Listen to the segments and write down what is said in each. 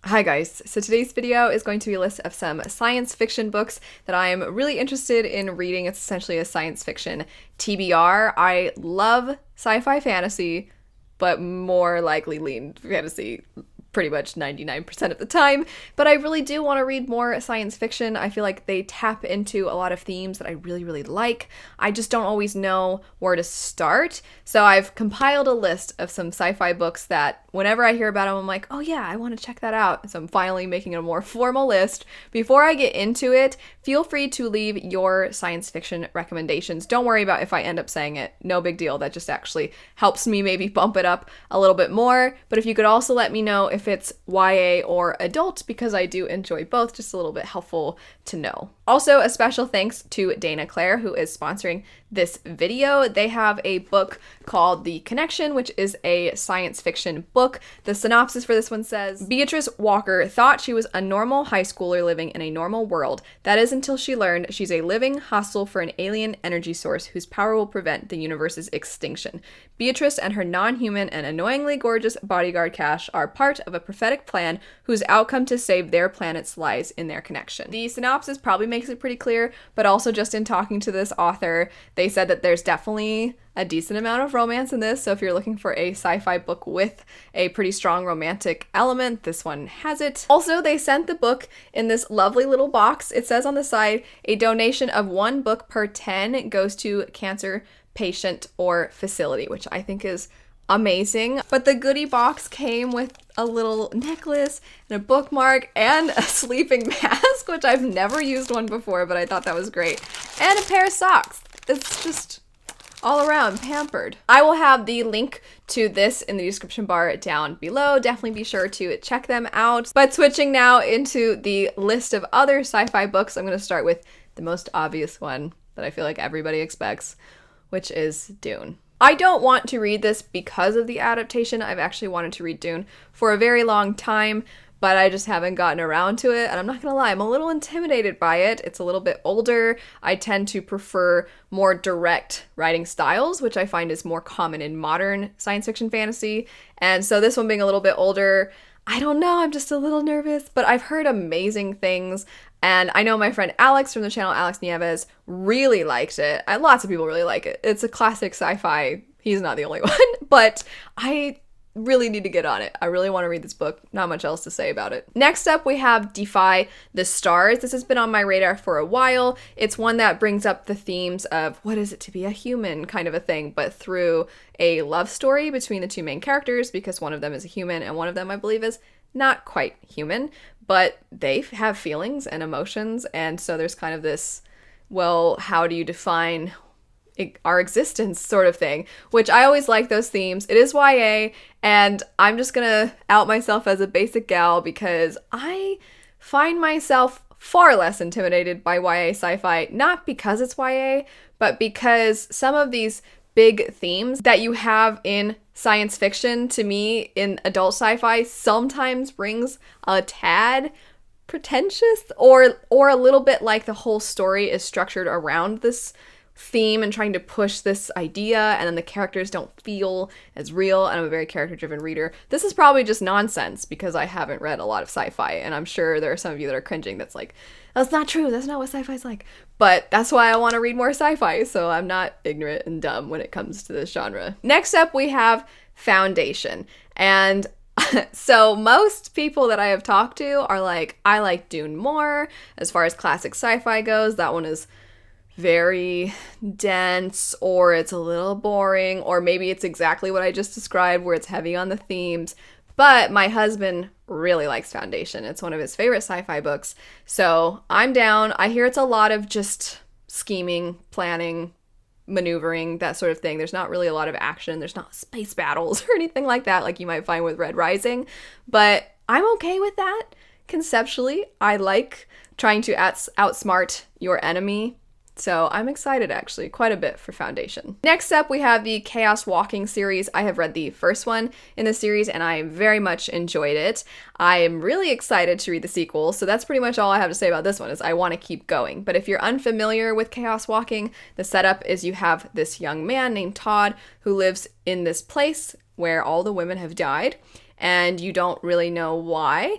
Hi guys, so today's video is going to be a list of some science fiction books that I'm really interested in reading. It's essentially a science fiction TBR. I love sci-fi fantasy, but more likely lean fantasy pretty much 99% of the time, but I really do want to read more science fiction. I feel like they tap into a lot of themes that I really like. I just don't always know where to start. So I've compiled a list of some sci-fi books that whenever I hear about them, I'm like, oh yeah, I want to check that out. So I'm finally making a more formal list. Before I get into it, feel free to leave your science fiction recommendations. Don't worry about if I end up saying it. No big deal. That just actually helps me maybe bump it up a little bit more. But if you could also let me know if it's YA or adult, because I do enjoy both, just a little bit helpful to know. Also, a special thanks to Dana Claire, who is sponsoring this video. They have a book called The Connection, which is a science fiction book. The synopsis for this one says, Beatrice Walker thought she was a normal high schooler living in a normal world. That is until she learned she's a living hostel for an alien energy source whose power will prevent the universe's extinction. Beatrice and her non-human and annoyingly gorgeous bodyguard Cash are part of a prophetic plan whose outcome to save their planets lies in their connection. The synopsis probably makes it pretty clear, but also just in talking to this author, they said that there's definitely a decent amount of romance in this, so if you're looking for a sci-fi book with a pretty strong romantic element, this one has it. Also, they sent the book in this lovely little box. It says on the side, a donation of 1 book per 10 goes to cancer patient or facility, which I think is amazing. But the goodie box came with a little necklace and a bookmark and a sleeping mask, which I've never used one before, but I thought that was great. And a pair of socks. It's just all around pampered. I will have the link to this in the description bar down below. Definitely be sure to check them out. But switching now into the list of other sci-fi books, I'm going to start with the most obvious one that I feel like everybody expects, which is Dune. I don't want to read this because of the adaptation. I've actually wanted to read Dune for a very long time, but I just haven't gotten around to it, and I'm not gonna lie, I'm a little intimidated by it. It's a little bit older. I tend to prefer more direct writing styles, which I find is more common in modern science fiction fantasy, and so this one being a little bit older, I don't know, I'm just a little nervous, but I've heard amazing things, and I know my friend Alex from the channel Alex Nieves really liked it. Lots of people really like it. It's a classic sci-fi. He's not the only one, but I really need to get on it. I really want to read this book. Not much else to say about it. Next up, we have Defy the Stars. This has been on my radar for a while. It's one that brings up the themes of what is it to be a human kind of a thing, but through a love story between the two main characters, because one of them is a human and one of them, I believe, is not quite human, but they have feelings and emotions. And so there's kind of this, well, how do you define our existence sort of thing, which I always like those themes. It is YA, and I'm just gonna out myself as a basic gal because I find myself far less intimidated by YA sci-fi, not because it's YA, but because some of these big themes that you have in science fiction, to me, in adult sci-fi, sometimes rings a tad pretentious, or a little bit like the whole story is structured around this theme and trying to push this idea, and then the characters don't feel as real, and I'm a very character-driven reader. This is probably just nonsense because I haven't read a lot of sci-fi, and I'm sure there are some of you that are cringing that's like, that's not true, that's not what sci-fi's like. But that's why I want to read more sci-fi, so I'm not ignorant and dumb when it comes to this genre. Next up, we have Foundation, and so most people that I have talked to are like, I like Dune more. As far as classic sci-fi goes, that one is very dense, or it's a little boring, or maybe it's exactly what I just described where it's heavy on the themes. But my husband really likes Foundation. It's one of his favorite sci-fi books, so I'm down. I hear it's a lot of just scheming, planning, maneuvering, that sort of thing. There's not really a lot of action. There's not space battles or anything like that like you might find with Red Rising, but I'm okay with that. Conceptually, I like trying to outsmart your enemy. So I'm excited actually quite a bit for Foundation. Next up, we have the Chaos Walking series. I have read the first one in the series and I very much enjoyed it. I am really excited to read the sequel, so that's pretty much all I have to say about this one, is I want to keep going. But if you're unfamiliar with Chaos Walking, the setup is you have this young man named Todd who lives in this place where all the women have died, and you don't really know why.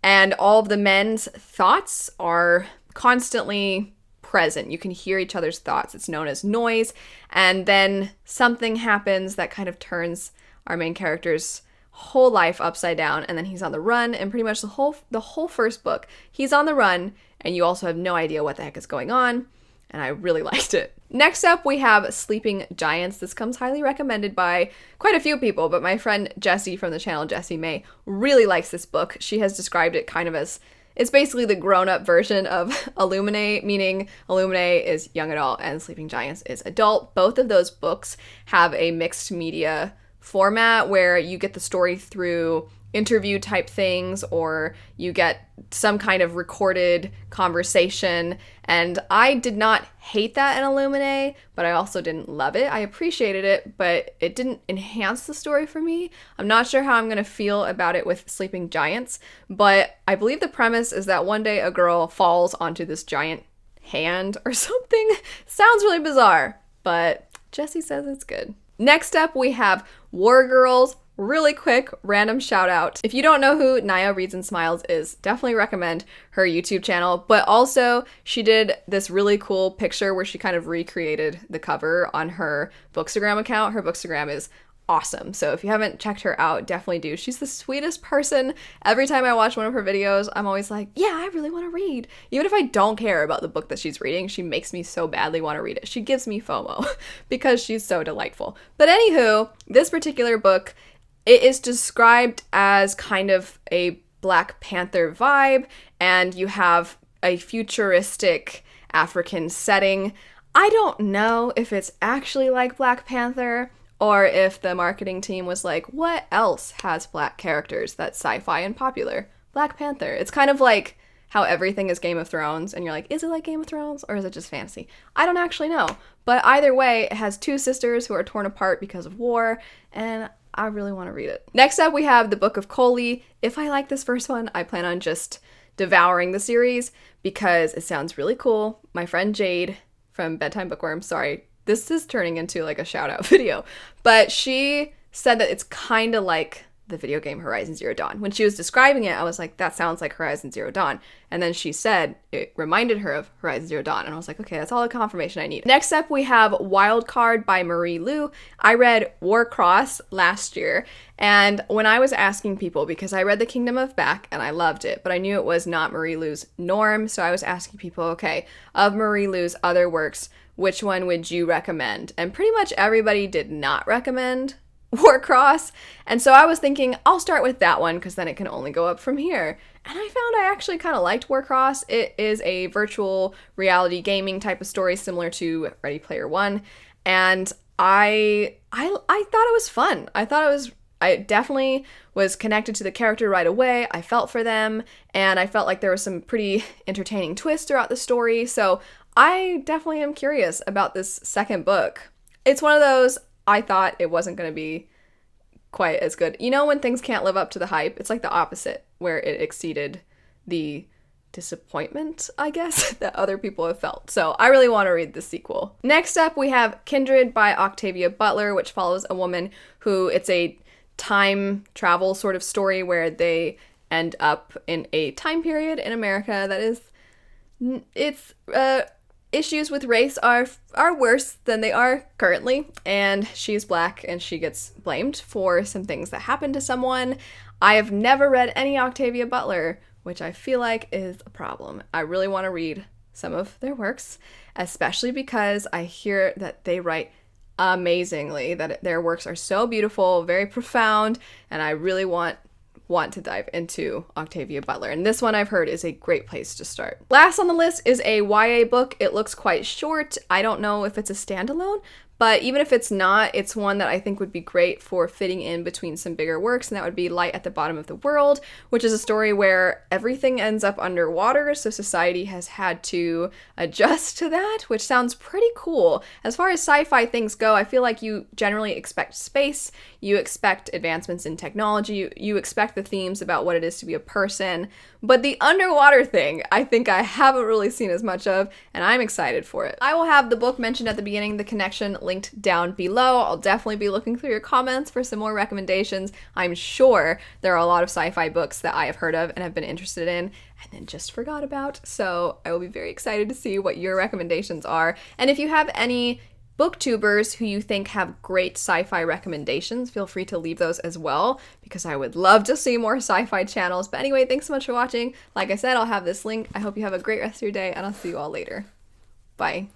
and all of the men's thoughts are constantly present. You can hear each other's thoughts. It's known as noise. And then something happens that kind of turns our main character's whole life upside down, and then he's on the run, and pretty much the whole first book, he's on the run, and you also have no idea what the heck is going on, and I really liked it. Next up, we have Sleeping Giants. This comes highly recommended by quite a few people, but my friend Jessie from the channel, Jessie May, really likes this book. She has described it kind of as, it's basically the grown-up version of Illuminae, meaning Illuminae is young adult and Sleeping Giants is adult. Both of those books have a mixed media format where you get the story through interview type things, or you get some kind of recorded conversation. And I did not hate that in Illuminae, but I also didn't love it. I appreciated it, but it didn't enhance the story for me. I'm not sure how I'm going to feel about it with Sleeping Giants, but I believe the premise is that one day a girl falls onto this giant hand or something. Sounds really bizarre, but Jessie says it's good. Next up, we have War Girls. Really quick, random shout out. If you don't know who Naya Reads and Smiles is, definitely recommend her YouTube channel. But also, she did this really cool picture where she kind of recreated the cover on her Bookstagram account. Her Bookstagram is awesome. So if you haven't checked her out, definitely do. She's the sweetest person. Every time I watch one of her videos, I'm always like, yeah, I really want to read. Even if I don't care about the book that she's reading, she makes me so badly want to read it. She gives me FOMO because she's so delightful. But anywho, this particular book, it is described as kind of a Black Panther vibe, and you have a futuristic African setting. I don't know if it's actually like Black Panther, or if the marketing team was like, what else has black characters that's sci-fi and popular? Black Panther. It's kind of like how everything is Game of Thrones, and you're like, is it like Game of Thrones, or is it just fantasy? I don't actually know. But either way, it has two sisters who are torn apart because of war, and I really want to read it. Next up, we have the Book of Coley. If I like this first one, I plan on just devouring the series because it sounds really cool. My friend Jade from Bedtime Bookworm, sorry, this is turning into like a shout out video, but she said that it's kind of like the video game Horizon Zero Dawn. When she was describing it, I was like, that sounds like Horizon Zero Dawn. And then she said it reminded her of Horizon Zero Dawn. And I was like, okay, that's all the confirmation I need. Next up, we have Wild Card by Marie Lu. I read Warcross last year. And when I was asking people, because I read The Kingdom of Back and I loved it, but I knew it was not Marie Lu's norm. So I was asking people, okay, of Marie Lu's other works, which one would you recommend? And pretty much everybody did not recommend Warcross. And so I was thinking, I'll start with that one because then it can only go up from here. And I found I actually kind of liked Warcross. It is a virtual reality gaming type of story similar to Ready Player One. And I thought it was fun. I definitely was connected to the character right away. I felt for them, and I felt like there was some pretty entertaining twists throughout the story. So I definitely am curious about this second book. It's one of those, I thought it wasn't going to be quite as good. You know when things can't live up to the hype? It's like the opposite, where it exceeded the disappointment, I guess, that other people have felt. So I really want to read the sequel. Next up, we have Kindred by Octavia Butler, which follows a woman who, it's a time travel sort of story where they end up in a time period in America that is, issues with race are worse than they are currently, and she's black and she gets blamed for some things that happened to someone. I have never read any Octavia Butler, which I feel like is a problem. I really want to read some of their works, especially because I hear that they write amazingly, that their works are so beautiful, very profound, and I really want to dive into Octavia Butler. And this one I've heard is a great place to start. Last on the list is a YA book. It looks quite short. I don't know if it's a standalone, but even if it's not, it's one that I think would be great for fitting in between some bigger works, and that would be Light at the Bottom of the World, which is a story where everything ends up underwater, so society has had to adjust to that, which sounds pretty cool. As far as sci-fi things go, I feel like you generally expect space, you expect advancements in technology, you expect the themes about what it is to be a person, but the underwater thing, I think I haven't really seen as much of, and I'm excited for it. I will have the book mentioned at the beginning, The Connection, linked down below. I'll definitely be looking through your comments for some more recommendations. I'm sure there are a lot of sci-fi books that I have heard of and have been interested in and then just forgot about. So I will be very excited to see what your recommendations are. And if you have any booktubers who you think have great sci-fi recommendations, feel free to leave those as well, because I would love to see more sci-fi channels. But anyway, thanks so much for watching. Like I said, I'll have this link. I hope you have a great rest of your day, and I'll see you all later. Bye.